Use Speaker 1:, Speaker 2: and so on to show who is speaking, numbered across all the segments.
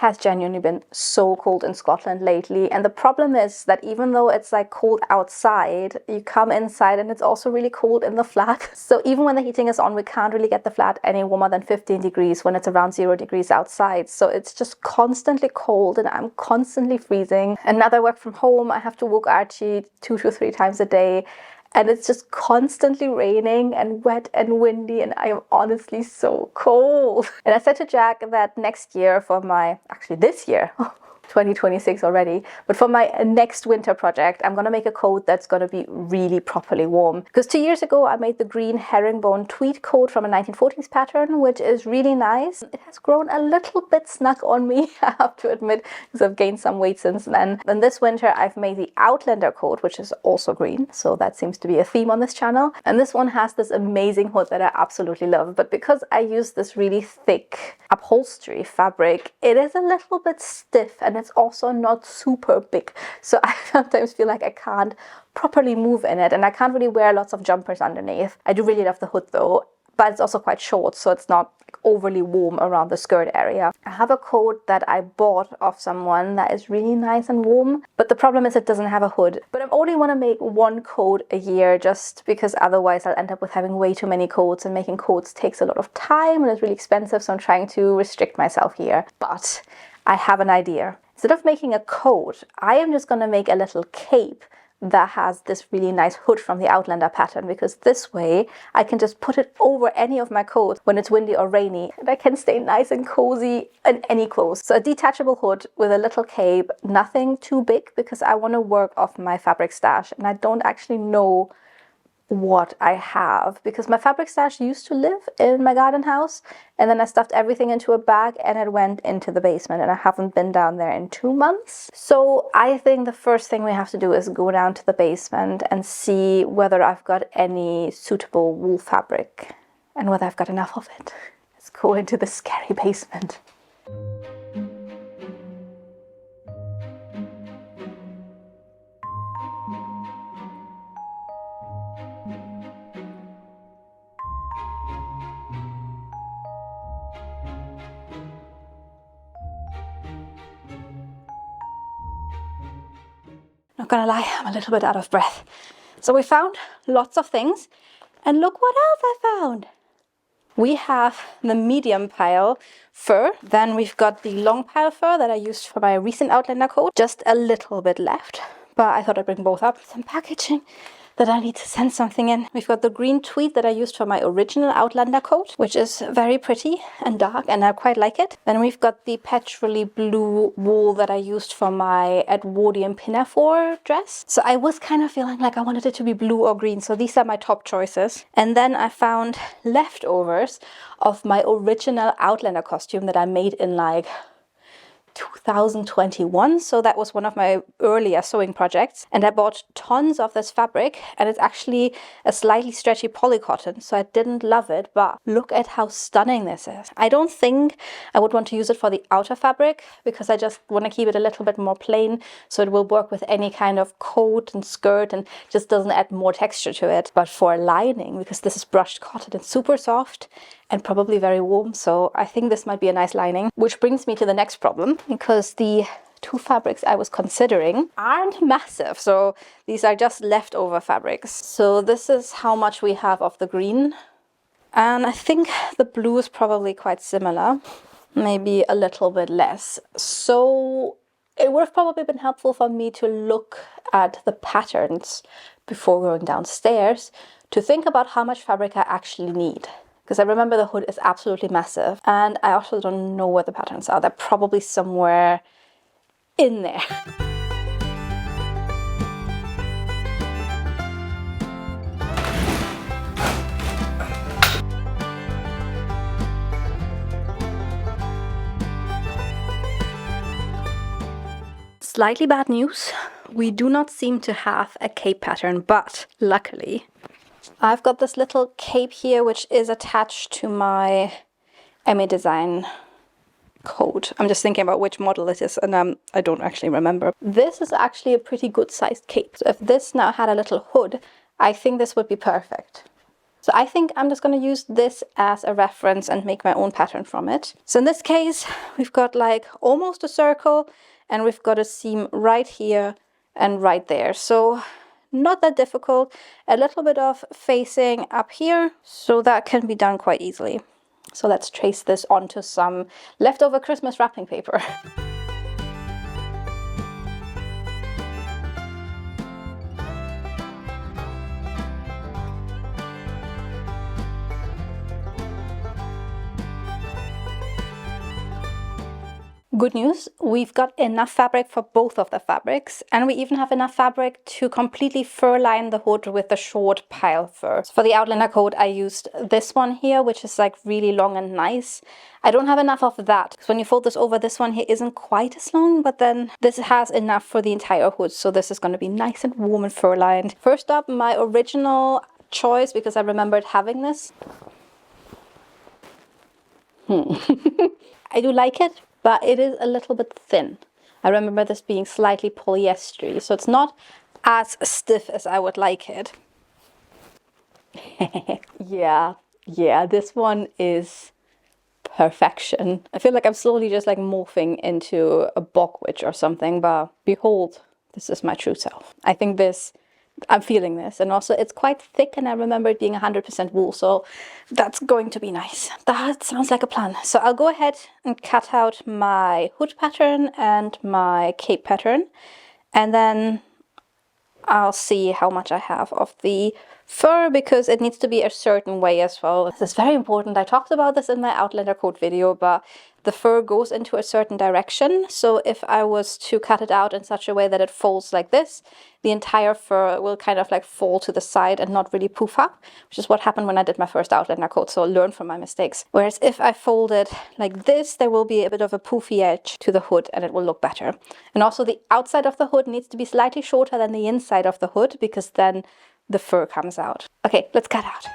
Speaker 1: has genuinely been so cold in Scotland lately. And the problem is that even though it's like cold outside, you come inside and it's also really cold in the flat. So even when the heating is on, we can't really get the flat any warmer than 15 degrees when it's around 0 degrees outside. So it's just constantly cold and I'm constantly freezing. And now that I work from home, I have to walk Archie 2 to 3 times a day. And it's just constantly raining and wet and windy, and I am honestly so cold. And I said to Jack that next year for my, actually this year, 2026 already, but for my next winter project, I'm gonna make a coat that's gonna be really properly warm. Because 2 years ago, I made the green herringbone tweed coat from a 1940s pattern, which is really nice. It has grown a little bit snug on me, I have to admit, because I've gained some weight since then. Then this winter, I've made the Outlander coat, which is also green. So that seems to be a theme on this channel. And this one has this amazing hood that I absolutely love. But because I use this really thick upholstery fabric, it is a little bit stiff and it's also not super big. So I sometimes feel like I can't properly move in it and I can't really wear lots of jumpers underneath. I do really love the hood though, but it's also quite short, so it's not overly warm around the skirt area. I have a coat that I bought off someone that is really nice and warm, but the problem is it doesn't have a hood. But I only want to make one coat a year just because otherwise I'll end up with having way too many coats, and making coats takes a lot of time and it's really expensive, so I'm trying to restrict myself here. But I have an idea. Instead of making a coat, I am just going to make a little cape that has this really nice hood from the Outlander pattern, because this way I can just put it over any of my coats when it's windy or rainy and I can stay nice and cozy in any clothes. So a detachable hood with a little cape, nothing too big because I want to work off my fabric stash and I don't actually know what I have, because my fabric stash used to live in my garden house and then I stuffed everything into a bag and it went into the basement and I haven't been down there in 2 months. So I think the first thing we have to do is go down to the basement and see whether I've got any suitable wool fabric and whether I've got enough of it. Let's go into the scary basement. Not gonna lie, I'm a little bit out of breath. So we found lots of things, and look what else I found. We have the medium pile fur, then we've got the long pile fur that I used for my recent Outlander coat. Just a little bit left, but I thought I'd bring both up. Some packaging that I need to send something in. We've got the green tweed that I used for my original Outlander coat, which is very pretty and dark and I quite like it. Then we've got the petrol blue wool that I used for my Edwardian pinafore dress. So I was kind of feeling like I wanted it to be blue or green, so these are my top choices. And then I found leftovers of my original Outlander costume that I made in like 2021, so that was one of my earlier sewing projects, and I bought tons of this fabric, and it's actually a slightly stretchy polycotton, so I didn't love it, but look at how stunning this is. I don't think I would want to use it for the outer fabric because I just want to keep it a little bit more plain so it will work with any kind of coat and skirt and just doesn't add more texture to it. But for a lining, because this is brushed cotton, it's super soft and probably very warm, so I think this might be a nice lining. Which brings me to the next problem, because the 2 fabrics I was considering aren't massive, so these are just leftover fabrics. So this is how much we have of the green, and I think the blue is probably quite similar, maybe a little bit less. So it would have probably been helpful for me to look at the patterns before going downstairs to think about how much fabric I actually need. Because I remember the hood is absolutely massive and I also don't know where the patterns are. They're probably somewhere in there. Slightly bad news. We do not seem to have a cape pattern, but luckily I've got this little cape here which is attached to my Emmy Design coat. I'm just thinking about which model it is and I don't actually remember. This is actually a pretty good sized cape. So if this now had a little hood, I think this would be perfect. So I think I'm just going to use this as a reference and make my own pattern from it. So in this case, we've got like almost a circle, and we've got a seam right here and right there. So not that difficult. A little bit of facing up here, so that can be done quite easily. So let's trace this onto some leftover Christmas wrapping paper. Good news, we've got enough fabric for both of the fabrics, and we even have enough fabric to completely fur line the hood with the short pile fur. So for the Outlander coat, I used this one here, which is like really long and nice. I don't have enough of that, because when you fold this over, this one here isn't quite as long, but then this has enough for the entire hood, so this is going to be nice and warm and fur lined. First up, my original choice, because I remembered having this. I do like it, but it is a little bit thin. I remember this being slightly polyestery, so it's not as stiff as I would like it. Yeah, this one is perfection. I feel like I'm slowly just like morphing into a bog witch or something, but behold, this is my true self. I think this, I'm feeling this, and also it's quite thick, and I remember it being 100% wool, so that's going to be nice. That sounds like a plan. So I'll go ahead and cut out my hood pattern and my cape pattern, and then I'll see how much I have of the fur, because it needs to be a certain way as well. This is very important. I talked about this in my Outlander coat video, but the fur goes into a certain direction. So if I was to cut it out in such a way that it folds like this, the entire fur will kind of like fall to the side and not really poof up, which is what happened when I did my first Outlander coat. So learn from my mistakes. Whereas if I fold it like this, there will be a bit of a poofy edge to the hood, and it will look better. And also the outside of the hood needs to be slightly shorter than the inside of the hood, because then the fur comes out. Okay, let's cut out.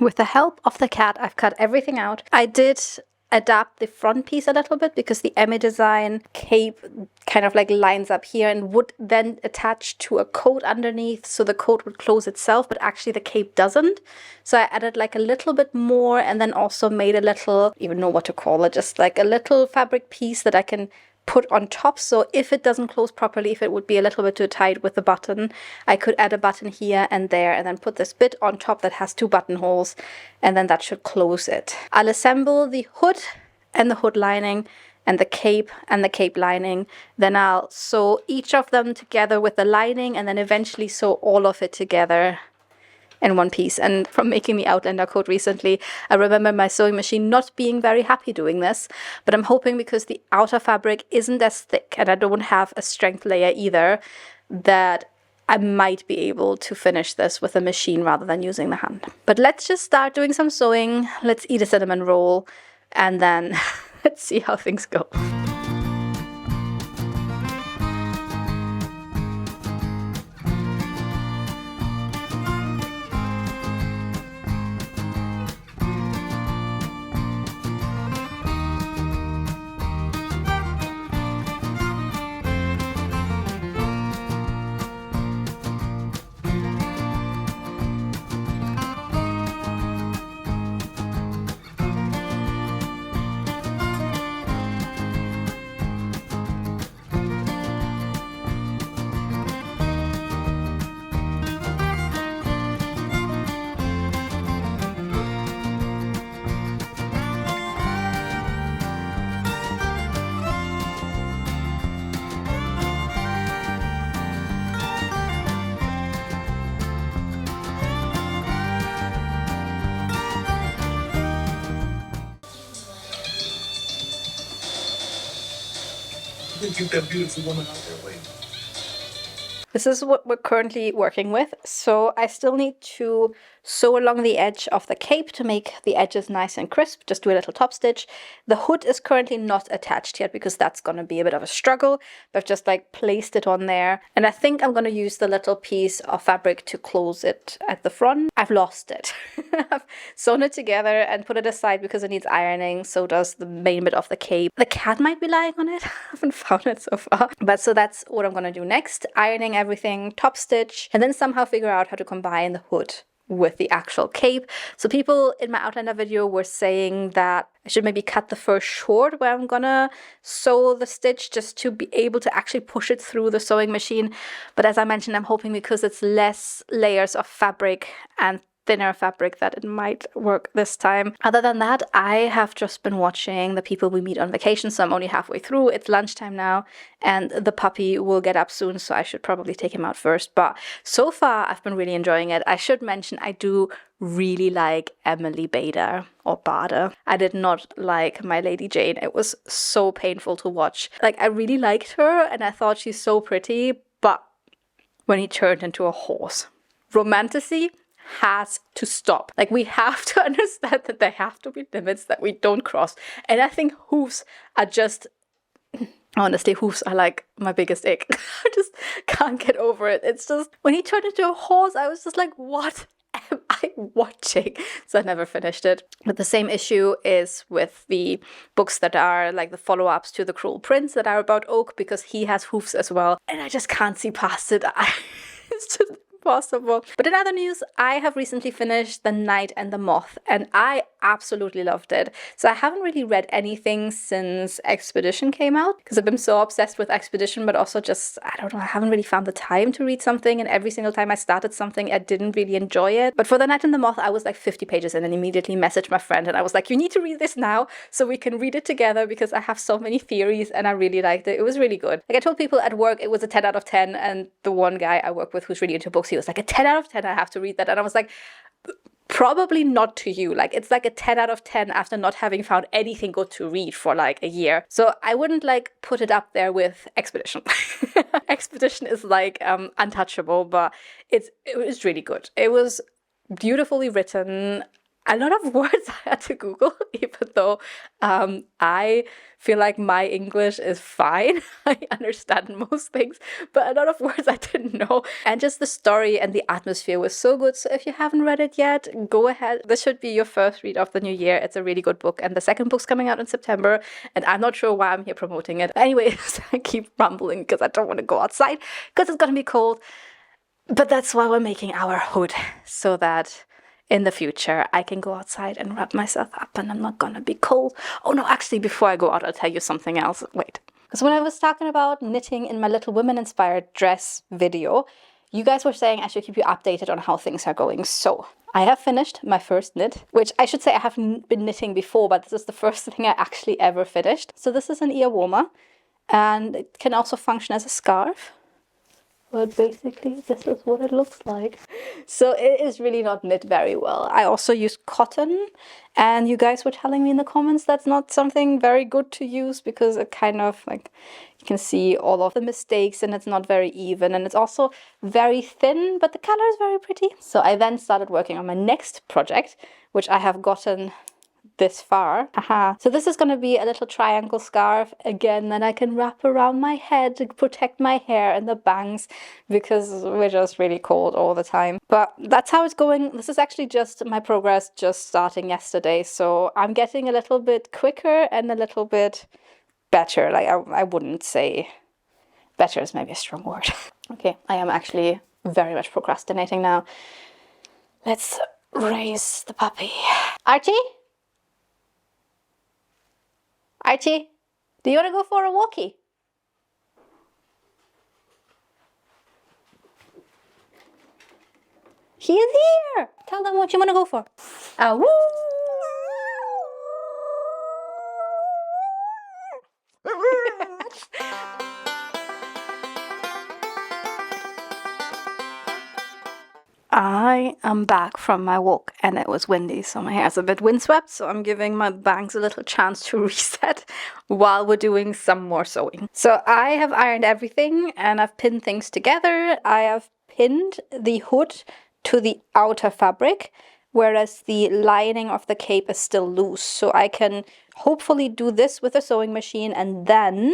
Speaker 1: With the help of the cat, I've cut everything out. I did adapt the front piece a little bit, because the Emmy design cape kind of like lines up here and would then attach to a coat underneath, so the coat would close itself, but actually the cape doesn't. So I added like a little bit more, and then also made a little, I don't even know what to call it, just like a little fabric piece that I can put on top. So if it doesn't close properly, if it would be a little bit too tight with the button, I could add a button here and there, and then put this bit on top that has 2 buttonholes, and then that should close it. I'll assemble the hood and the hood lining and the cape lining. Then I'll sew each of them together with the lining, and then eventually sew all of it together in one piece. And from making the Outlander coat recently, I remember my sewing machine not being very happy doing this, but I'm hoping, because the outer fabric isn't as thick and I don't have a strength layer either, that I might be able to finish this with a machine rather than using the hand. But let's just start doing some sewing. Let's eat a cinnamon roll, and then let's see how things go.
Speaker 2: You can keep that beautiful woman out there waiting.
Speaker 1: This is what we're currently working with. So I still need to sew along the edge of the cape to make the edges nice and crisp. Just do a little top stitch. The hood is currently not attached yet because that's going to be a bit of a struggle. But I've just like placed it on there. And I think I'm going to use the little piece of fabric to close it at the front. I've lost it. I've sewn it together and put it aside because it needs ironing. So does the main bit of the cape. The cat might be lying on it. I haven't found it so far. But so that's what I'm going to do next. Ironing everything, top stitch, and then somehow figure out how to combine the hood with the actual cape. So people in my outliner video were saying that I should maybe cut the first short where I'm gonna sew the stitch just to be able to actually push it through the sewing machine. But as I mentioned, I'm hoping because it's less layers of fabric and thinner fabric that it might work this time. Other than that, I have just been watching The People We Meet on Vacation, so I'm only halfway through. It's lunchtime now, and the puppy will get up soon, so I should probably take him out first. But so far, I've been really enjoying it. I should mention I do really like Emily Bader or Bader. I did not like My Lady Jane. It was so painful to watch. Like, I really liked her, and I thought she's so pretty, but when he turned into a horse, romanticy has to stop. Like, we have to understand that there have to be limits that we don't cross. And I think hoofs are just, honestly, hoofs are like my biggest ick. I just can't get over it. It's just, when he turned into a horse, I was just like, what am I watching? So I never finished it. But the same issue is with the books that are like the follow-ups to The Cruel Prince that are about Oak, because he has hoofs as well. And I just can't see past it. It's just possible. But in other news, I have recently finished The Night and the Moth, and I absolutely loved it. So I haven't really read anything since Expedition came out, because I've been so obsessed with Expedition, but also just, I don't know, I haven't really found the time to read something, and every single time I started something, I didn't really enjoy it. But for The Night and the Moth, I was like 50 pages in and immediately messaged my friend, and I was like, you need to read this now so we can read it together, because I have so many theories and I really liked it. It was really good. Like, I told people at work it was a 10 out of 10, and the one guy I work with who's really into books, he was like, a 10 out of 10, I have to read that. And I was like, probably not to you. Like, it's like a 10 out of 10 after not having found anything good to read for like a year. So I wouldn't like put it up there with Expedition. Expedition is like untouchable, but it was really good. It was beautifully written. A lot of words I had to Google, even though I feel like my English is fine. I understand most things, but a lot of words I didn't know. And just the story and the atmosphere was so good. So if you haven't read it yet, go ahead. This should be your first read of the new year. It's a really good book. And the second book's coming out in September. And I'm not sure why I'm here promoting it. Anyways, I keep rambling because I don't want to go outside because it's going to be cold. But that's why we're making our hood, so that in the future, I can go outside and wrap myself up and I'm not gonna be cold. Oh no, actually, before I go out, I'll tell you something else. Wait. Because when I was talking about knitting in my Little Women-inspired dress video, you guys were saying I should keep you updated on how things are going. So I have finished my first knit, which I should say I haven't been knitting before, but this is the first thing I actually ever finished. So this is an ear warmer, and it can also function as a scarf. But basically, this is what it looks like. So it is really not knit very well. I also use cotton, and you guys were telling me in the comments that's not something very good to use because it kind of like, you can see all of the mistakes and it's not very even, and it's also very thin, but the color is very pretty. So I then started working on my next project, which I have gotten this far. So this is going to be a little triangle scarf again that I can wrap around my head to protect my hair and the bangs, because we're just really cold all the time. But that's how it's going. This is actually just my progress just starting yesterday, so I'm getting a little bit quicker and a little bit better. Like, I wouldn't say better is maybe a strong word. Okay, I am actually very much procrastinating now. Let's raise the puppy. Archie? Archie, do you want to go for a walkie? He is here! Tell them what you want to go for. Woo! I am back from my walk and it was windy, so my hair's a bit windswept, so I'm giving my bangs a little chance to reset while we're doing some more sewing. So I have ironed everything and I've pinned things together. I have pinned the hood to the outer fabric, whereas the lining of the cape is still loose. So I can hopefully do this with a sewing machine, and then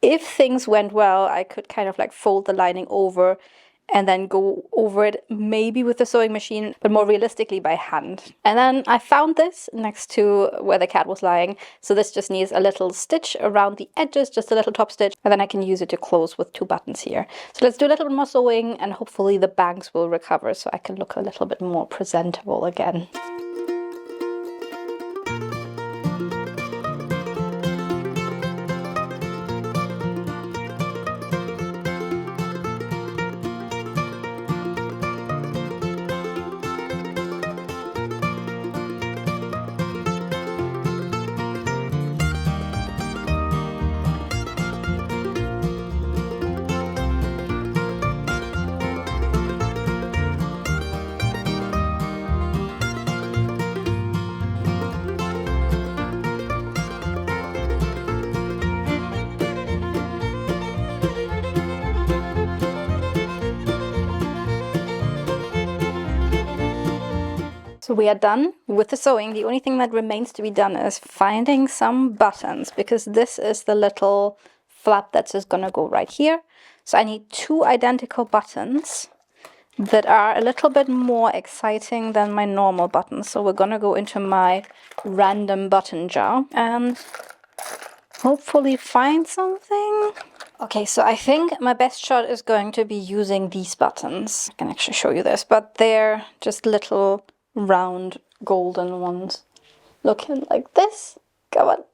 Speaker 1: if things went well, I could kind of like fold the lining over and then go over it maybe with the sewing machine, but more realistically by hand. And then I found this next to where the cat was lying. So this just needs a little stitch around the edges, just a little top stitch, and then I can use it to close with 2 buttons here. So let's do a little bit more sewing and hopefully the bangs will recover so I can look a little bit more presentable again. So we are done with the sewing. The only thing that remains to be done is finding some buttons, because this is the little flap that's just gonna go right here. So I need 2 identical buttons that are a little bit more exciting than my normal buttons. So we're gonna go into my random button jar and hopefully find something. Okay, so I think my best shot is going to be using these buttons. I can actually show you this, but they're just little round golden ones looking like this. Come on.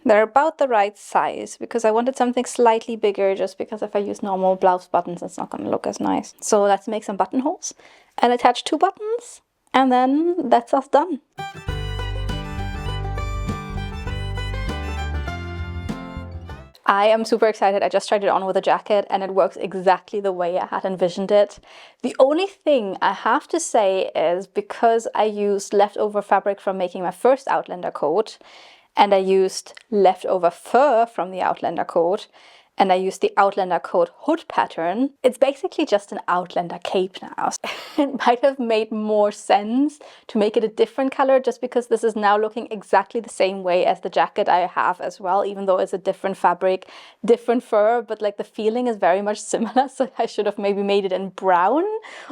Speaker 1: They're about the right size because I wanted something slightly bigger, just because if I use normal blouse buttons it's not going to look as nice. So let's make some buttonholes and attach 2 buttons, and then that's us done. I am super excited. I just tried it on with a jacket and it works exactly the way I had envisioned it. The only thing I have to say is, because I used leftover fabric from making my first Outlander coat, and I used leftover fur from the Outlander coat, and I used the Outlander coat hood pattern, it's basically just an Outlander cape now. It might have made more sense to make it a different color, just because this is now looking exactly the same way as the jacket I have as well, even though it's a different fabric, different fur, but like the feeling is very much similar. So I should have maybe made it in brown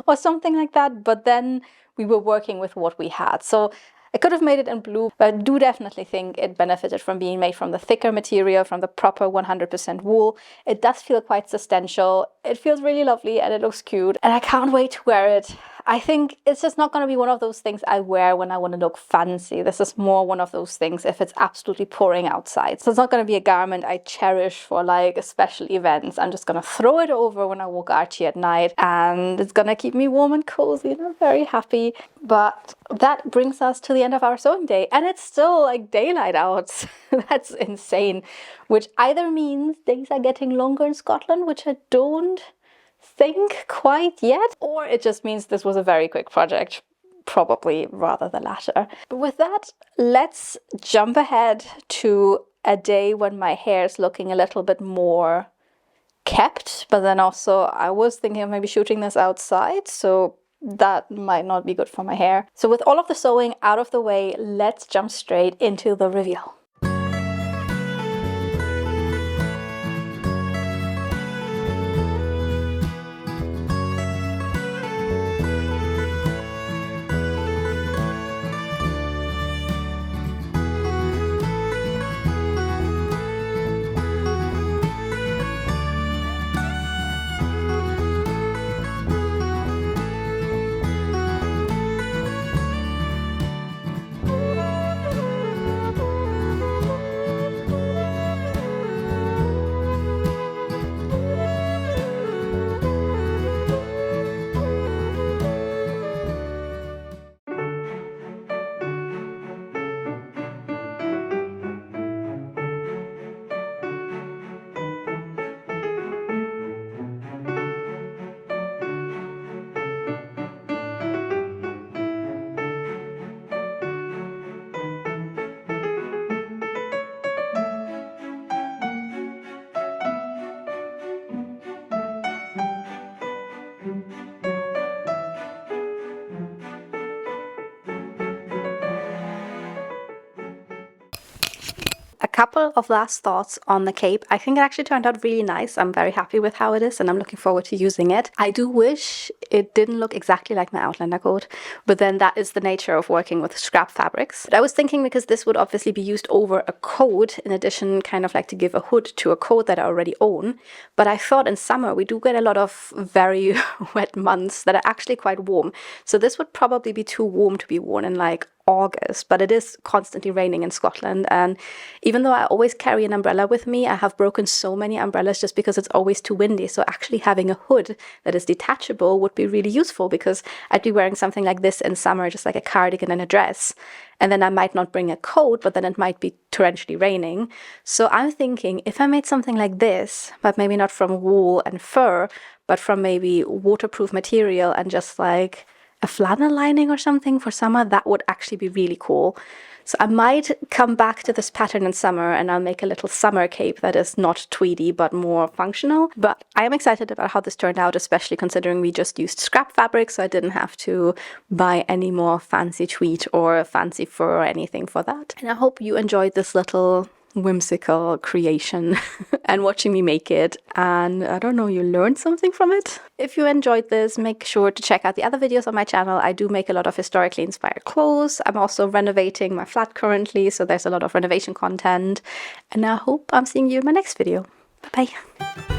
Speaker 1: or something like that, but then we were working with what we had. So I could have made it in blue, but I do definitely think it benefited from being made from the thicker material, from the proper 100% wool. It does feel quite substantial. It feels really lovely and it looks cute, and I can't wait to wear it. I think it's just not going to be one of those things I wear when I want to look fancy. This is more one of those things if it's absolutely pouring outside. So it's not going to be a garment I cherish for like special events. I'm just going to throw it over when I walk Archie at night, and it's going to keep me warm and cozy, and I'm very happy. But that brings us to the end of our sewing day, and it's still like daylight out. That's insane, which either means days are getting longer in Scotland, which I don't think quite yet, or it just means this was a very quick project. Probably rather the latter. But with that, let's jump ahead to a day when my hair is looking a little bit more kept, but then also I was thinking of maybe shooting this outside, so that might not be good for my hair. So with all of the sewing out of the way, let's jump straight into the reveal. A couple of last thoughts on the cape. I think it actually turned out really nice. I'm very happy with how it is and I'm looking forward to using it. I do wish it didn't look exactly like my outliner coat, but then that is the nature of working with scrap fabrics. But I was thinking, because this would obviously be used over a coat, in addition, kind of like to give a hood to a coat that I already own. But I thought in summer we do get a lot of very wet months that are actually quite warm. So this would probably be too warm to be worn in like August, but it is constantly raining in Scotland, and even though I always carry an umbrella with me, I have broken so many umbrellas just because it's always too windy. So actually having a hood that is detachable would be really useful, because I'd be wearing something like this in summer, just like a cardigan and a dress, and then I might not bring a coat, but then it might be torrentially raining. So I'm thinking, if I made something like this, but maybe not from wool and fur, but from maybe waterproof material and just like a flannel lining or something for summer, that would actually be really cool. So I might come back to this pattern in summer and I'll make a little summer cape that is not tweedy but more functional. But I am excited about how this turned out, especially considering we just used scrap fabric, so I didn't have to buy any more fancy tweed or fancy fur or anything for that. And I hope you enjoyed this little whimsical creation and watching me make it, and I don't know, you learned something from it. If you enjoyed this, make sure to check out the other videos on my channel. I do make a lot of historically inspired clothes. I'm also renovating my flat currently, so there's a lot of renovation content, and I hope I'm seeing you in my next video. Bye bye.